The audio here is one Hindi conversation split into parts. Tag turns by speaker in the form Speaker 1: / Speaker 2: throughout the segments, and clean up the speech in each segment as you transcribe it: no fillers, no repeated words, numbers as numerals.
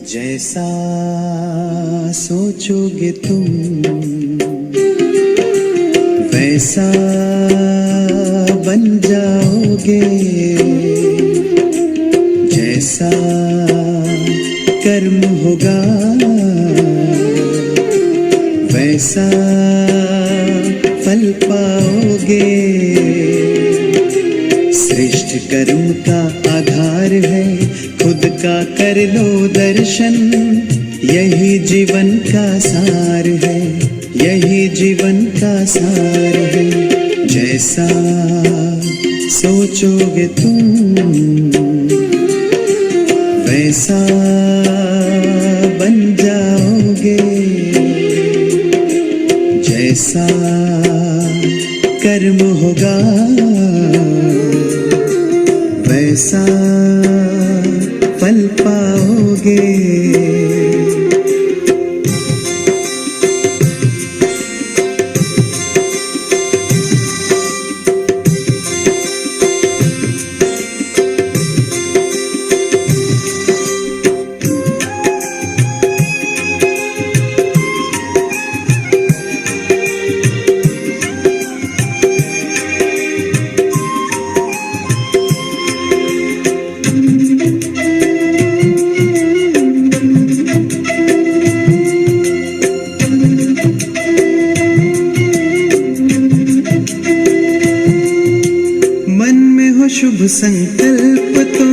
Speaker 1: जैसा सोचोगे तुम वैसा बन जाओगे, जैसा कर्म होगा वैसा फल पाओगे। श्रेष्ठ कर्म का आधार है खुद का कर लो दर्शन, यही जीवन का सार है, यही जीवन का सार है। जैसा सोचोगे तुम वैसा बन जाओगे, जैसा कर्म होगा वैसा फल पाओगे। शुभ संकल्प तो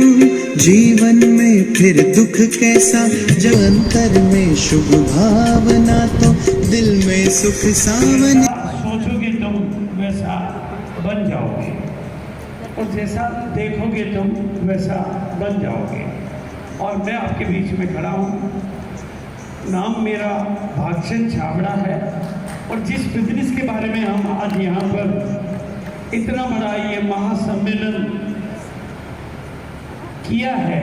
Speaker 1: जीवन में फिर दुख कैसा, जब अंतर में शुभ भावना तो दिल में सुख सावन।
Speaker 2: सोचोगे तुम वैसा बन जाओगे और जैसा देखोगे तुम वैसा बन जाओगे। और मैं आपके बीच में खड़ा हूँ, नाम मेरा भागचंद छाबड़ा है और जिस बिजनेस के बारे में हम आज यहाँ पर इतना बड़ा ये महासम्मेलन किया है,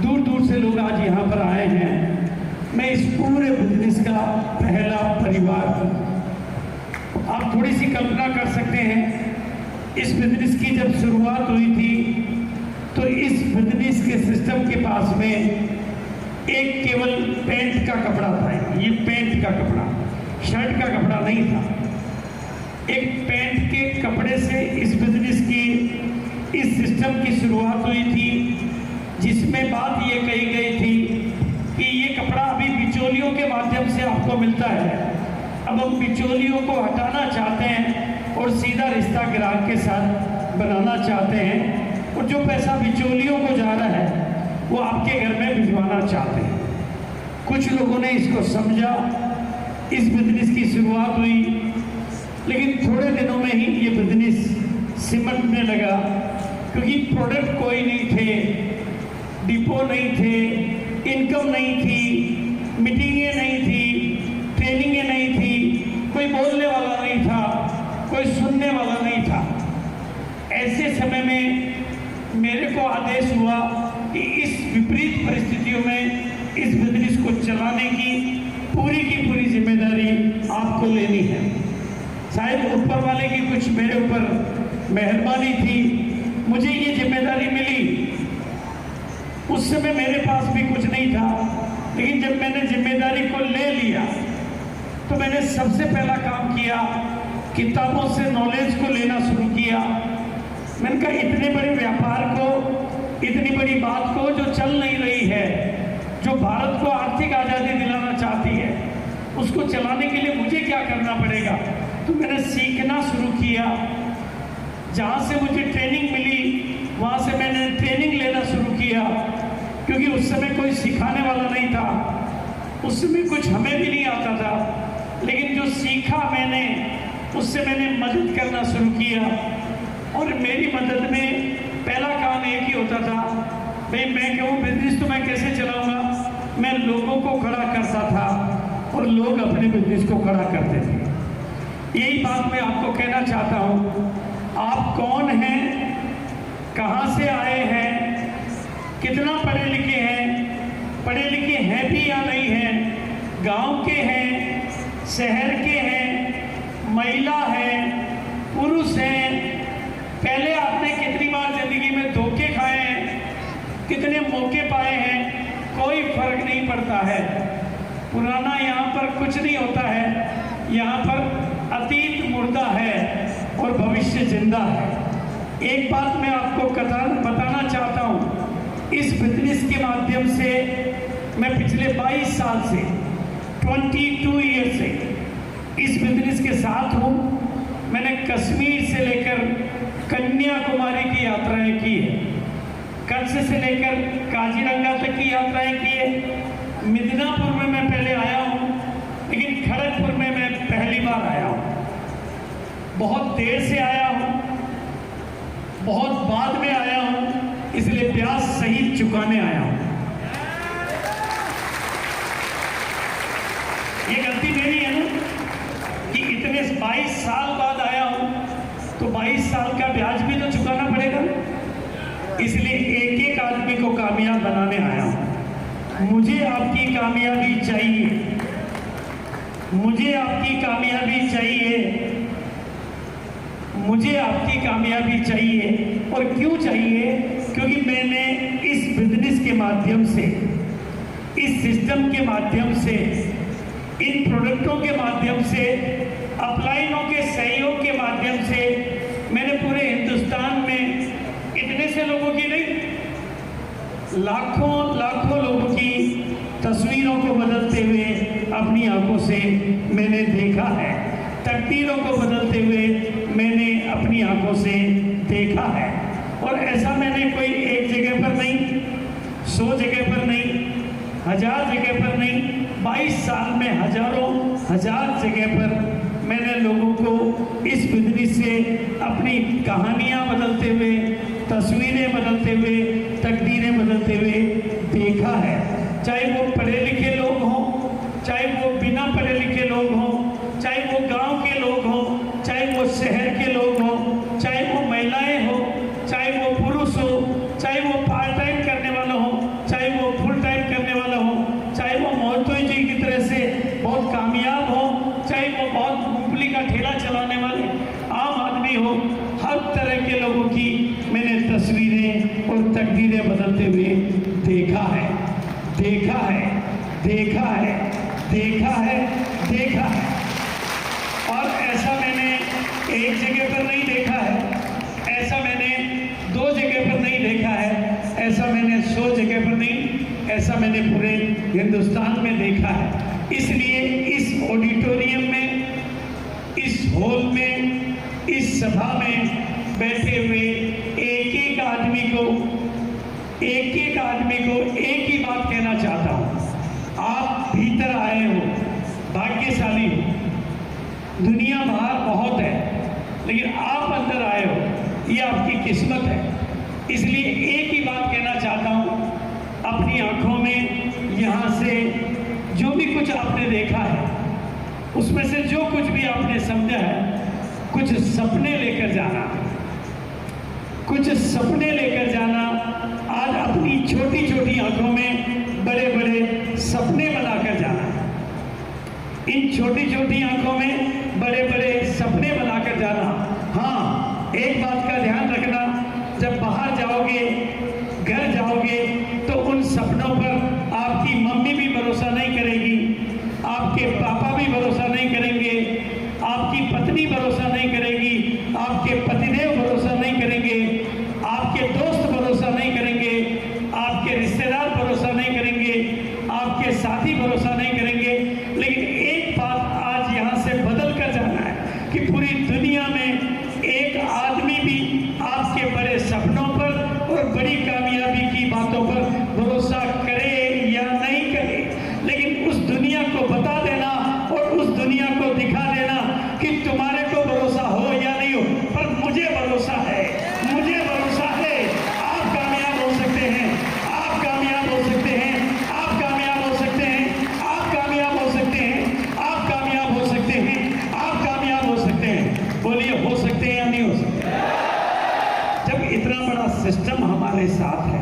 Speaker 2: दूर दूर से लोग आज यहाँ पर आए हैं। मैं इस पूरे बिजनेस का पहला परिवार हूँ। आप थोड़ी सी कल्पना कर सकते हैं, इस बिजनेस की जब शुरुआत हुई थी तो इस बिजनेस के सिस्टम के पास में एक केवल पैंट का कपड़ा था। ये पैंट का कपड़ा, शर्ट का कपड़ा नहीं था। एक पैंट के कपड़े से इस बिजनेस की, इस सिस्टम की शुरुआत हुई थी, जिसमें बात ये कही गई थी कि ये कपड़ा अभी बिचौलियों के माध्यम से आपको मिलता है। अब हम बिचौलियों को हटाना चाहते हैं और सीधा रिश्ता ग्राहक के साथ बनाना चाहते हैं, और जो पैसा बिचौलियों को जा रहा है वो आपके घर में भिजवाना चाहते हैं। कुछ लोगों ने इसको समझा, इस बिजनेस की शुरुआत हुई, लेकिन थोड़े दिनों में ही ये बिजनेस सिमटने लगा, क्योंकि प्रोडक्ट कोई नहीं थे, डिपो नहीं थे, इनकम नहीं थी, मीटिंगें नहीं थी, ट्रेनिंगें नहीं थी, कोई बोलने वाला नहीं था, कोई सुनने वाला नहीं था। ऐसे समय में मेरे को आदेश हुआ कि इस विपरीत परिस्थितियों में इस बिजनेस को चलाने की पूरी जिम्मेदारी आपको लेनी है। शायद ऊपर वाले की कुछ मेरे ऊपर मेहरबानी थी, मुझे ये जिम्मेदारी मिली। उस समय मेरे पास भी कुछ नहीं था, लेकिन जब मैंने जिम्मेदारी को ले लिया तो मैंने सबसे पहला काम किया, किताबों से नॉलेज को लेना शुरू किया। मैंने कहा इतने बड़े व्यापार को, इतनी बड़ी बात को जो चल नहीं रही है, जो भारत को आर्थिक आज़ादी दिलाना चाहती है, उसको चलाने के लिए मुझे क्या करना पड़ेगा। तो मैंने सीखना शुरू किया। जहाँ से मुझे ट्रेनिंग मिली वहाँ से मैंने ट्रेनिंग लेना शुरू किया, क्योंकि उस समय कोई सिखाने वाला नहीं था, उस समय कुछ हमें भी नहीं आता था, लेकिन जो सीखा मैंने उससे मैंने मदद करना शुरू किया। और मेरी मदद में पहला काम एक ही होता था, भाई मैं कहूँ बिजनेस तो मैं कैसे चलाऊँगा, मैं लोगों को खड़ा करता था और लोग अपने बिजनेस को खड़ा करते थे। यही बात मैं आपको कहना चाहता हूँ। आप कौन हैं, कहाँ से आए हैं, कितना पढ़े लिखे हैं, पढ़े लिखे हैं भी या नहीं हैं, गांव के हैं, शहर के हैं, महिला हैं, पुरुष हैं, पहले आपने कितनी बार जिंदगी में धोखे खाए हैं, कितने मौके पाए हैं, कोई फर्क नहीं पड़ता है। पुराना यहाँ पर कुछ नहीं होता है, यहाँ पर अतीत मुर्दा है और भविष्य जिंदा है। एक बात मैं आपको बताना चाहता हूँ, इस बिजनेस के माध्यम से मैं पिछले 22 साल से 22 ईयर से इस बिजनेस के साथ हूँ। मैंने कश्मीर से लेकर कन्याकुमारी की यात्राएं की है, कच्छ से लेकर काजीरंगा तक की यात्राएं की है। मिदनापुर में मैं पहले आया हूँ, लेकिन खड़गपुर में मैं पहली बार आया हूँ। बहुत देर से आया हूँ, बहुत बाद में आया हूँ, इसलिए ब्याज सही चुकाने आया हूँ। ये गलती मेरी है ना कि इतने 22 साल बाद आया हूँ, तो 22 साल का ब्याज भी तो चुकाना पड़ेगा। इसलिए एक एक आदमी को कामयाब बनाने आया हूँ। मुझे आपकी कामयाबी चाहिए, मुझे आपकी कामयाबी चाहिए, मुझे आपकी कामयाबी चाहिए। और क्यों चाहिए? क्योंकि मैंने इस बिजनेस के माध्यम से, इस सिस्टम के माध्यम से, इन प्रोडक्टों के माध्यम से, अपलाइनों के सहयोग के माध्यम से मैंने पूरे हिंदुस्तान में इतने से लोगों की नहीं, लाखों लाखों लोगों की तस्वीरों को बदलते हुए अपनी आंखों से मैंने देखा है, तकदीरों को बदलते हुए मैंने अपनी आंखों से देखा है। और ऐसा मैंने कोई एक जगह पर नहीं, 100 जगह पर नहीं, 1000 जगह पर नहीं, 22 साल में हजारों हजार जगह पर मैंने लोगों को इस बिजनेस से अपनी कहानियां बदलते हुए, तस्वीरें बदलते हुए, तकदीरें बदलते हुए देखा है। चाहे वो पढ़े लिखे लोग हों, चाहे वो बिना पढ़े लिखे लोग हों, चाहे वो गांव के लोग हों, चाहे वो शहर के लोग हों, चाहे वो महिलाएं हो, चाहे वो पुरुष हो, चाहे वो पार्ट टाइम करने वाला हो, चाहे वो फुल टाइम करने वाला हो, चाहे वो मोहतोई जी की तरह से बहुत कामयाब हो, चाहे वो बहुत मूंगफली का ठेला चलाने वाले आम आदमी हो, हर तरह के लोगों की मैंने तस्वीरें और तकदीरें बदलते हुए देखा है, देखा है, देखा है, देखा है, देखा है। और ऐसा मैंने एक जगह पर नहीं देखा है, ऐसा मैंने 2 जगह पर नहीं देखा है, ऐसा मैंने 100 जगह पर नहीं, ऐसा मैंने पूरे हिंदुस्तान में देखा है। इसलिए इस ऑडिटोरियम में, इस हॉल में, इस सभा में बैठे हुए एक एक आदमी को एक ही बात कहना चाहता हूँ। आप भीतर आए हो, भाग्यशाली हो। दुनिया बाहर बहुत है, लेकिन आप अंदर आए हो, ये आपकी किस्मत है। इसलिए एक ही बात कहना चाहता हूँ, अपनी आंखों में यहाँ से जो भी कुछ आपने देखा है, उसमें से जो कुछ भी आपने समझा है, कुछ सपने लेकर जाना, कुछ सपने लेकर जाना। आज अपनी छोटी छोटी आंखों में बड़े बड़े सपने बनाकर जाना, इन छोटी छोटी आंखों में बड़े बड़े सपने बनाकर जाना। हाँ, एक बात का ध्यान रखना, जब बाहर जाओगे, घर जाओगे, तो उन सपनों पर आपकी मम्मी भी भरोसा नहीं करेगी, आपके पापा भी भरोसा नहीं करेंगे, आपकी पत्नी भरोसा नहीं करेगी, आपके पतिदेव भरोसा नहीं करेंगे, आपके दोस्त भरोसा नहीं करेंगे, आपके रिश्तेदार भरोसा नहीं करेंगे, आपके साथी भरोसा नहीं करेंगे। लेकिन एक बात आज यहाँ से बदल कर जाना है कि पूरी दुनिया में एक आदमी भी आपके बड़े सपनों पर और बड़ी कामयाबी की बातों पर भरोसा करे या नहीं करे, लेकिन उस दुनिया को बता देना और उस दुनिया को दिखा देना कि तुम्हारे को भरोसा हो या नहीं हो, पर मुझे भरोसा है, मुझे भरोसा है। आप कामयाब हो सकते हैं, आप कामयाब हो सकते हैं, आप कामयाब हो सकते हैं, आप कामयाब हो सकते हैं, आप कामयाब हो सकते हैं, आप कामयाब हो सकते हैं। बोलिए, हो सकते हैं या नहीं हो सकते? जब इतना बड़ा सिस्टम हमारे साथ है,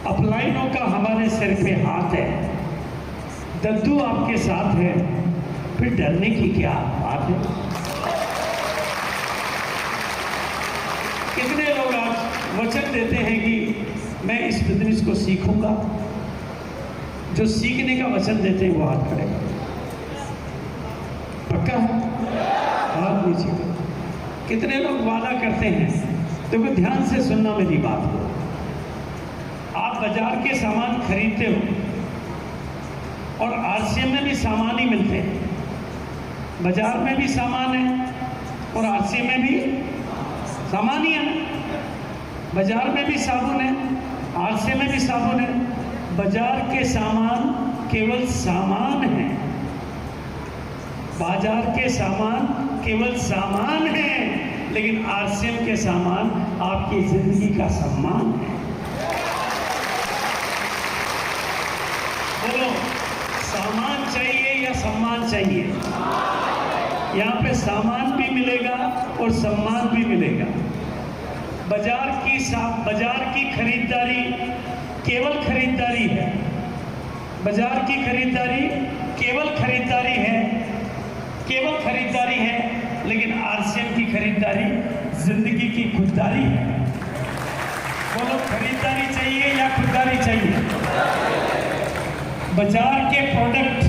Speaker 2: अपलाइनों का हमारे सिर पे हाथ है, दद्दू आपके साथ है, फिर डरने की क्या बात है? कितने लोग आज वचन देते हैं कि मैं इस बिजनेस को सीखूंगा, जो सीखने का वचन देते हैं वो हाथ खड़े करो। पक्का है? हाथ नीचे करो। कितने लोग वादा करते हैं? देखो ध्यान से सुनना मेरी बात को। आप बाजार के सामान खरीदते हो और आरसीएम में भी सामान ही मिलते हैं। बाजार में भी सामान है और आरसीएम में भी सामान ही है। बाजार में भी साबुन है, आरसीएम में भी साबुन है। बाजार के सामान केवल सामान है, बाजार के सामान केवल सामान है, लेकिन आरसीएम के सामान आपकी जिंदगी का सम्मान है। बोलो, सामान चाहिए या सम्मान चाहिए? यहाँ पे सामान भी मिलेगा और सम्मान भी मिलेगा। बाजार की खरीदारी केवल खरीदारी है। बाजार की खरीदारी केवल खरीदारी है, केवल खरीदारी है, लेकिन आरसीएम की खरीदारी जिंदगी की खुददारी है। बोलो, खरीदारी चाहिए या खुददारी चाहिए? बाजार के प्रोडक्ट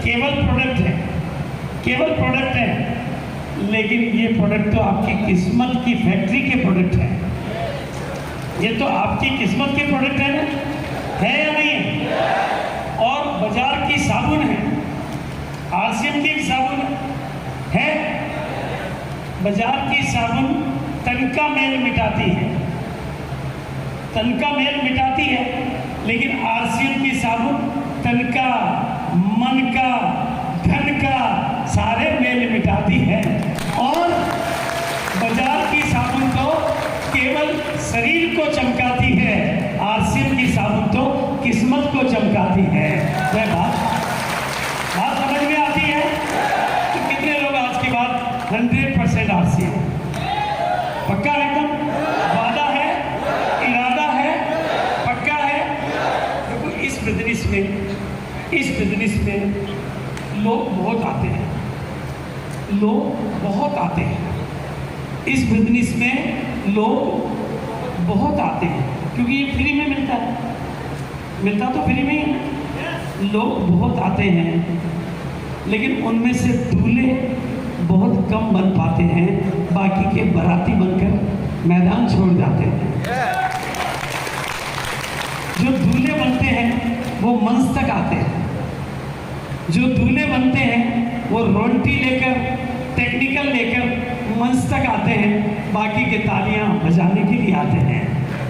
Speaker 2: केवल प्रोडक्ट है, केवल प्रोडक्ट है, लेकिन ये प्रोडक्ट तो आपकी किस्मत की फैक्ट्री के प्रोडक्ट है। ये तो आपकी किस्मत के प्रोडक्ट है ना, है या नहीं है? और बाजार की साबुन है, आरसीएम की साबुन है। बाजार की साबुन तन का मेल मिटाती है, तन का मेल मिटाती है, लेकिन आरसीएम की साबुन तन का, मन का, धन का सारे मेल मिटाती है। और बाजार की साबुन तो केवल शरीर को चमकाती है, आरसीएम की साबुन तो किस्मत को चमकाती है। वह बात समझ में आती है? तो कितने लोग आज की बात 100% आरसीएम? पक्का एकदम? वादा है, इरादा है, पक्का है? देखो इस बिजनेस में लोग बहुत आते हैं, लोग बहुत आते हैं। इस बिजनेस में लोग बहुत आते हैं क्योंकि ये फ्री में मिलता है, मिलता तो फ्री में ही है। लोग बहुत आते हैं, लेकिन उनमें से दूल्हे बहुत कम बन पाते हैं, बाकी के बाराती बनकर मैदान छोड़ जाते हैं। जो दूल्हे बनते हैं वो मंच तक आते हैं, जो दूल्हे बनते हैं वो रोटी लेकर, टेक्निकल लेकर मंच तक आते हैं, बाकी के तालियां बजाने के लिए आते हैं।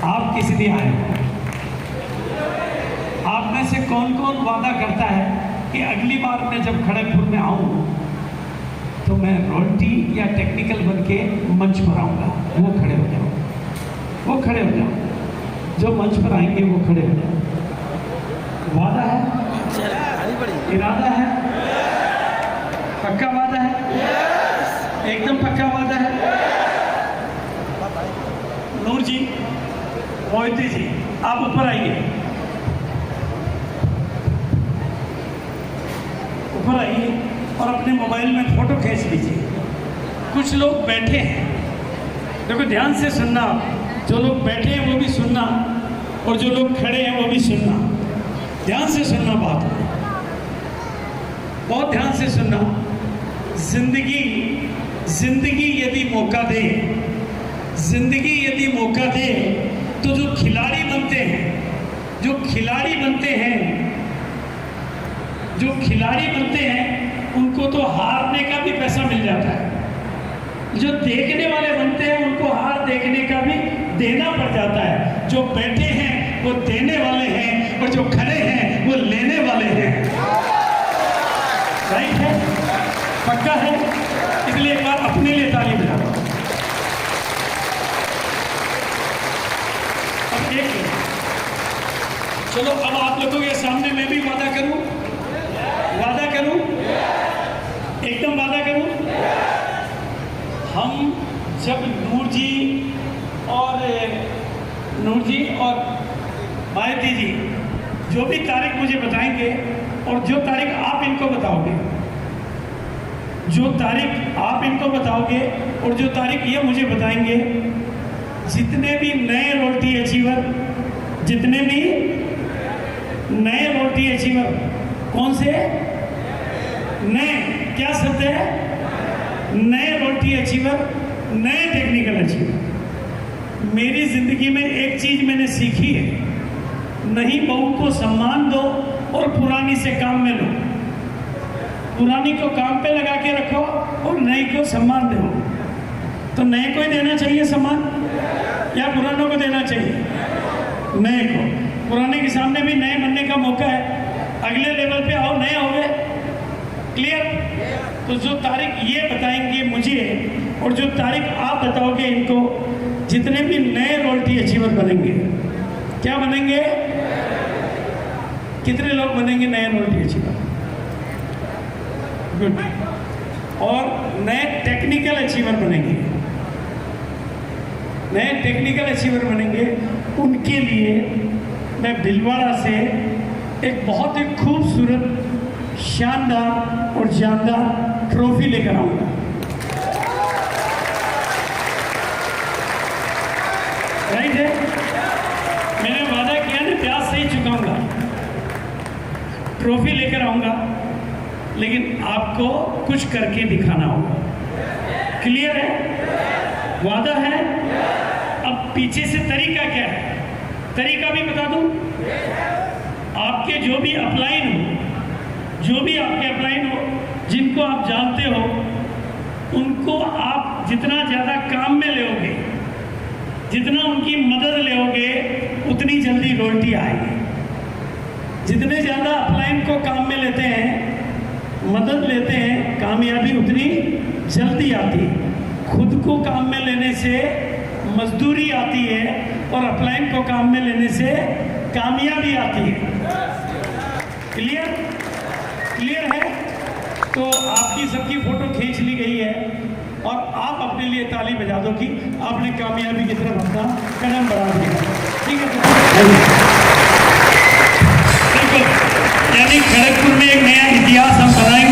Speaker 2: आप किस लिए आए हो? आप में से कौन कौन वादा करता है कि अगली बार मैं जब खड़गपुर में आऊं तो मैं रोटी या टेक्निकल बन के मंच पर आऊंगा? वो खड़े हो जाओ, वो खड़े हो जाओ। जो मंच पर आएंगे वो खड़े हो जाओ। वादा है, इरादा है, पक्का वादा है, एकदम पक्का वादा है। नूर जी, मोहिती जी, आप ऊपर आइए, ऊपर आइए और अपने मोबाइल में फोटो खींच लीजिए। कुछ लोग बैठे हैं, देखो ध्यान से सुनना, जो लोग बैठे हैं वो भी सुनना और जो लोग खड़े हैं वो भी सुनना। ध्यान से सुनना, बात बहुत ध्यान से सुनना। जिंदगी यदि मौका दे, जिंदगी यदि मौका दे तो जो खिलाड़ी बनते हैं, जो खिलाड़ी बनते हैं, जो खिलाड़ी बनते हैं उनको तो हारने का भी पैसा मिल जाता है। जो देखने वाले बनते हैं उनको हार देखने का भी देना पड़ जाता है। जो बैठे हैं वो देने वाले हैं और जो खड़े हैं वो लेने वाले हैं। राइट है? पक्का है? इसलिए एक बार अपने लिए ताली बजाओ। अब एक चलो, अब आप लोगों के सामने मैं भी वादा करूं, वादा करूं, एकदम वादा करूं। हम जब नूर जी और मायती जी जो भी तारीख मुझे बताएंगे और जो तारीख आप इनको बताओगे, जो तारीख आप इनको बताओगे और जो तारीख ये मुझे बताएंगे, जितने भी नए रोटी अचीवर, जितने भी नए रोटी अचीवर कौन से? नए क्या शब्द है? नए रोटी अचीवर, नए टेक्निकल अचीवर। मेरी जिंदगी में एक चीज मैंने सीखी है, नहीं बहू को सम्मान दो और पुरानी से काम में लो। पुरानी को काम पे लगा के रखो और नई को सम्मान दो। तो नए को ही देना चाहिए सम्मान या पुरानों को देना चाहिए? नए को। पुराने के सामने भी नए बनने का मौका है, अगले लेवल पे आओ, नए हो गए। क्लियर? तो जो तारीख ये बताएंगे मुझे और जो तारीख आप बताओगे इनको, जितने भी नए रोटी अचीवर बनेंगे, क्या बनेंगे? कितने लोग बनेंगे नए रोटी अचीवर? गुड। और नए टेक्निकल अचीवर बनेंगे, नए टेक्निकल अचीवर बनेंगे। उनके लिए मैं भिलवाड़ा से एक बहुत ही खूबसूरत, शानदार और जानदार ट्रॉफी लेकर आऊंगा। राइट है? मैंने वादा किया ना, प्याज से ही चुकाऊंगा। ट्रॉफी लेकर आऊंगा, लेकिन आपको कुछ करके दिखाना होगा। क्लियर है? वादा है? अब पीछे से तरीका क्या है, तरीका भी बता दूं। आपके जो भी अपलाइन हो, जो भी आपके अपलाइन हो, जिनको आप जानते हो, उनको आप जितना ज़्यादा काम में लोगे, जितना उनकी मदद लोगे, उतनी जल्दी रोटी आएगी। जितने ज़्यादा अपलाइन को काम में लेते हैं, मदद लेते हैं, कामयाबी उतनी जल्दी आती है। खुद को काम में लेने से मजदूरी आती है और अपलाइन को काम में लेने से कामयाबी आती है। क्लियर? क्लियर है? तो आपकी सबकी फोटो खींच ली गई है और आप अपने लिए ताली बजा दो कि आपने कामयाबी की तरफ अपना कदम बढ़ा दिया। ठीक है? बिल्कुल। यानी खड़गपुर में एक नया इतिहास हम बनाएंगे।